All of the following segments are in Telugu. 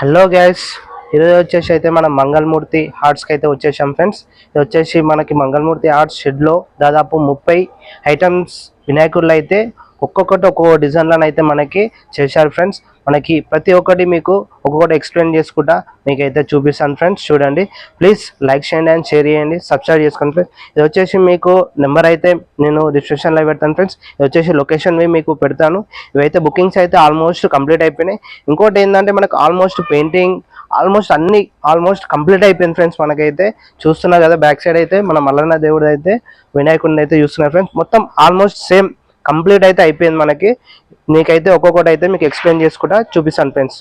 హలో గైస్, ఈరోజు వచ్చేసి అయితే మనం మంగళమూర్తి హార్ట్స్కి అయితే వచ్చేసాం ఫ్రెండ్స్. ఇది వచ్చేసి మనకి మంగళమూర్తి హార్ట్స్ షెడ్లో దాదాపు 30 ఐటమ్స్ వినాయకుళ్ళు అయితే ఒక్కొక్కటి ఒక్కొక్క డిజైన్లను అయితే మనకి చేశారు ఫ్రెండ్స్. మనకి ప్రతి ఒక్కటి మీకు ఒక్కొక్కటి ఎక్స్ప్లెయిన్ చేసుకుంటా మీకు అయితే చూపిస్తాను ఫ్రెండ్స్. చూడండి, ప్లీజ్ లైక్ చేయండి అండ్ షేర్ చేయండి, సబ్స్క్రైబ్ చేసుకోండి ఫ్రెండ్స్. ఇది వచ్చేసి మీకు నెంబర్ అయితే నేను డిస్క్రిప్షన్లో పెడతాను ఫ్రెండ్స్. ఇది వచ్చేసి లొకేషన్ మీకు పెడతాను. ఇవైతే బుకింగ్స్ అయితే ఆల్మోస్ట్ కంప్లీట్ అయిపోయినాయి. ఇంకోటి ఏంటంటే మనకు ఆల్మోస్ట్ పెయింటింగ్ ఆల్మోస్ట్ కంప్లీట్ అయిపోయింది ఫ్రెండ్స్. మనకైతే చూస్తున్నారు కదా, బ్యాక్ సైడ్ అయితే మన మల్లన్న దేవుడు అయితే వినాయకుడిని అయితే చూస్తున్నారు ఫ్రెండ్స్. మొత్తం ఆల్మోస్ట్ సేమ్ కంప్లీట్ అయితే అయిపోయింది మనకి. నీకైతే ఒక్కొక్కటి అయితే మీకు ఎక్స్ప్లెయిన్ చేసుకుంటా చూపిస్తాను ఫ్రెండ్స్.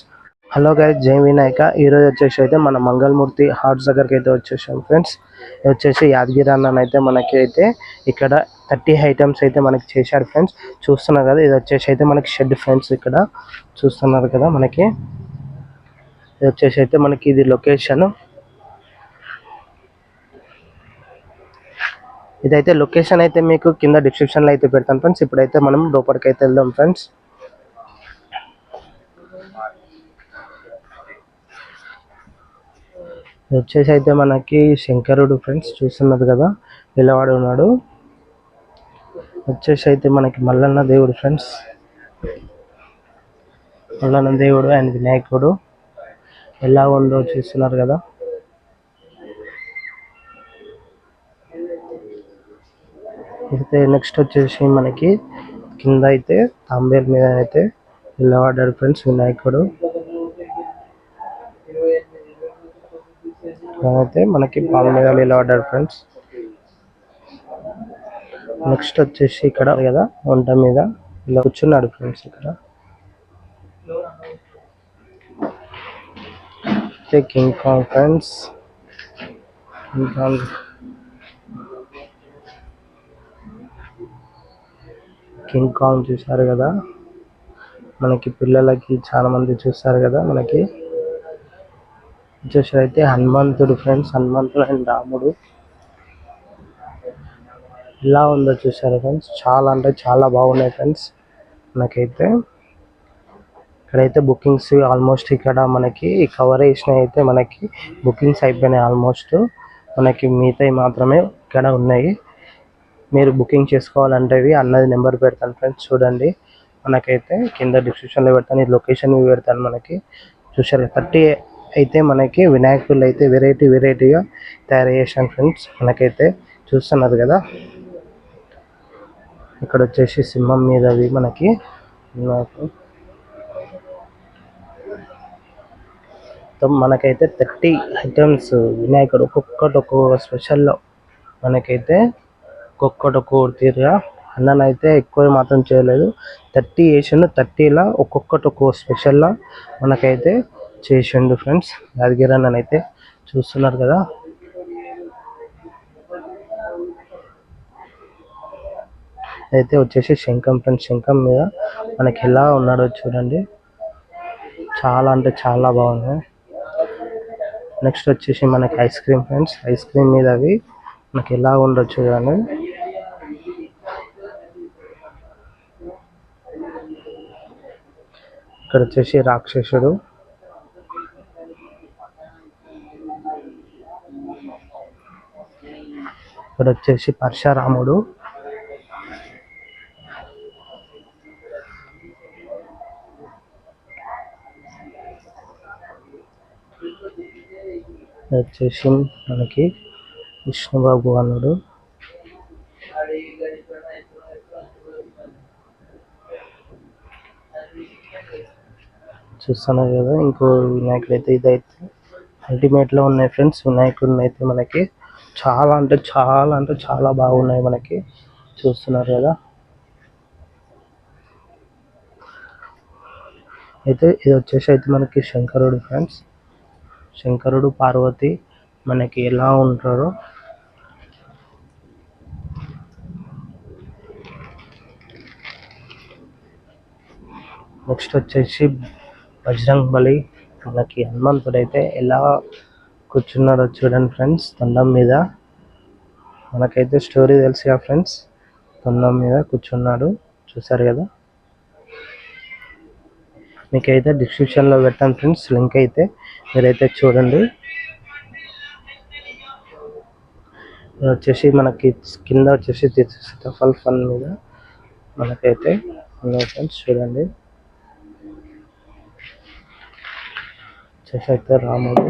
హలో గైస్, జై వినాయక. ఈరోజు వచ్చేసి అయితే మన మంగళమూర్తి హార్ట్స్ దగ్గరికి అయితే వచ్చేసాం ఫ్రెండ్స్. ఇది వచ్చేసి యాదగిరి అన్న అయితే మనకి అయితే ఇక్కడ 30 ఐటమ్స్ అయితే మనకి చేశారు ఫ్రెండ్స్. చూస్తున్నారు కదా, ఇది వచ్చేసి అయితే మనకి షెడ్ ఫ్రెండ్స్. ఇక్కడ చూస్తున్నారు కదా మనకి, ఇది వచ్చేసి అయితే మనకి ఇది లొకేషన్. ఇదైతే లొకేషన్ అయితే మీకు కింద డిస్క్రిప్షన్లో అయితే పెడతాను ఫ్రెండ్స్. ఇప్పుడైతే మనం లోపలికి అయితే వెళ్దాం ఫ్రెండ్స్. ఇది వచ్చేసి అయితే మనకి శంకరుడు ఫ్రెండ్స్. చూస్తున్నారు కదా, నిలబడి ఉన్నాడు. వచ్చేసి అయితే మనకి మల్లన్న దేవుడు ఫ్రెండ్స్. మల్లన్న దేవుడు అండ్ వినాయకుడు ఎలా ఉందో చూస్తున్నారు కదా. అయితే నెక్స్ట్ వచ్చేసి మనకి కింద అయితే తాంబేల్ మీద అయితే నిలబడ్డాడు ఫ్రెండ్స్ వినాయకుడు. అయితే మనకి పాల మీద నిలబడ్డాడు ఫ్రెండ్స్. నెక్స్ట్ వచ్చేసి ఇక్కడ కదా వంట మీద ఇలా కూర్చున్నాడు ఫ్రెండ్స్. ఇక్కడ king Kong friends. King Kong చూసారు కదా, మనకి పిల్లలకి చాలా మంది చూస్తారు కదా. మనకి వచ్చేసి అయితే హనుమంతుడు ఫ్రెండ్స్. హనుమంతుడు అండ్ రాముడు ఎలా ఉందో చూసారు ఫ్రెండ్స్. చాలా అంటే చాలా బాగున్నాయి ఫ్రెండ్స్. మనకైతే ఇక్కడైతే బుకింగ్స్ ఆల్మోస్ట్ ఇక్కడ మనకి కవర్ వేసినవి అయితే మనకి బుకింగ్స్ అయిపోయినాయి ఆల్మోస్ట్. మనకి మిగతాయి మాత్రమే ఇక్కడ ఉన్నాయి. మీరు బుకింగ్ చేసుకోవాలంటే అన్నది నెంబర్ పెడతాను ఫ్రెండ్స్. చూడండి, మనకైతే కింద డిస్క్రిప్షన్లో పెడతాను. ఈ లొకేషన్ పెడతాను. మనకి చూసారు 30 అయితే మనకి వినాయకులు అయితే వెరైటీగా తయారు చేశాను ఫ్రెండ్స్. మనకైతే చూస్తున్నారు కదా, ఇక్కడ వచ్చేసి సింహం మీదవి మనకి మనకైతే 30 ఐటమ్స్ వినాయకుడు ఒక్కొక్కటి ఒక్కొక్క స్పెషల్లో మనకైతే ఒక్కొక్కటి తీరుగా అన్ననైతే ఎక్కువ మాత్రం చేయలేదు. 30 వేసిండు. 30లా ఒక్కొక్కటి ఒక్కొక్క స్పెషల్లా మనకైతే చేసిండు ఫ్రెండ్స్. యాదగిరి అన్ననైతే చూస్తున్నారు కదా. అయితే వచ్చేసి శంఖం ఫ్రెండ్స్. శంఖం మీద మనకి ఎలా ఉన్నాడో చూడండి, చాలా అంటే చాలా బాగుంది. నెక్స్ట్ వచ్చేసి మనకి ice cream friends. Ice cream మీద అవి మనకి ఎలా ఉండొచ్చు చూడండి. ఇక్కడ వచ్చేసి రాక్షసుడు. ఇక్కడ వచ్చేసి పరశురాముడు. వచ్చేసి మనకి విష్ణు భగవానుడు. చూస్తున్నారు కదా. ఇంకో వినాయకుడు అయితే ఇదైతే అల్టిమేట్లో ఉన్నాయి ఫ్రెండ్స్. వినాయకుడిని అయితే మనకి చాలా అంటే చాలా బాగున్నాయి మనకి. చూస్తున్నారు కదా. అయితే ఇది వచ్చేసి అయితే మనకి శంకరుడు ఫ్రెండ్స్. శంకరుడు పార్వతి మనకి ఎలా ఉంటారో నెక్స్ట్ వచ్చేసి బజరంగ్ బలి. మనకి హనుమంతుడు అయితే ఎలా కూర్చున్నాడో చూడండి ఫ్రెండ్స్. తొండం మీద మనకైతే స్టోరీ తెలుసు కదా ఫ్రెండ్స్. తొండం మీద కూర్చున్నాడు, చూసారు కదా. మీకైతే డిస్క్రిప్షన్లో పెట్టాను ఫ్రెండ్స్, లింక్ అయితే మీరైతే చూడండి. ఇది వచ్చేసి మనకి కింద వచ్చేసి సీతాఫల్ ఫన్ మీద మనకైతే ఉన్నాయి ఫ్రెండ్స్, చూడండి. వచ్చేసి అయితే రాముడు,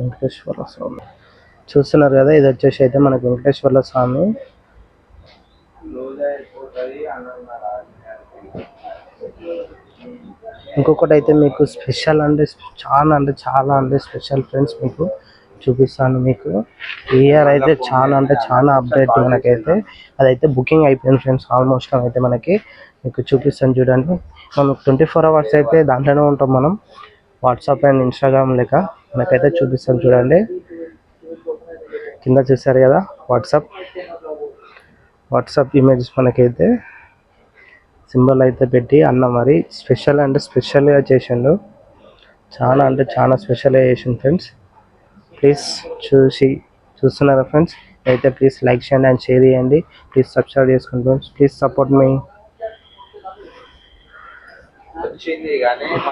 వెంకటేశ్వర స్వామి చూస్తున్నారు కదా. ఇది వచ్చేసి అయితే మనకి వెంకటేశ్వర స్వామి. ఇంకొకటి అయితే మీకు స్పెషల్ అంటే చాలా స్పెషల్ ఫ్రెండ్స్, మీకు చూపిస్తాను. మీకు ఈ ఇయర్ అయితే చాలా అప్డేట్ మనకైతే అదైతే బుకింగ్ అయిపోయింది ఫ్రెండ్స్ ఆల్మోస్ట్. అయితే మనకి మీకు చూపిస్తాను చూడండి. మనం 24 hours అయితే దాంట్లోనే ఉంటాం మనం, వాట్సాప్ అండ్ ఇన్స్టాగ్రామ్ లెక్క. మనకైతే చూపిస్తాను చూడండి. కింద చూసారు కదా వాట్సాప్ ఇమేజెస్ మనకైతే సింబల్ అయితే పెట్టి అన్న మరి స్పెషల్గా చేసిండు. చాలా స్పెషల్గా చేసిండు ఫ్రెండ్స్. ప్లీజ్ చూస్తున్నారా ఫ్రెండ్స్? అయితే ప్లీజ్ లైక్ చేయండి అండ్ షేర్ చేయండి. ప్లీజ్ సబ్స్క్రైబ్ చేసుకోండి ఫ్రెండ్స్. Please support me.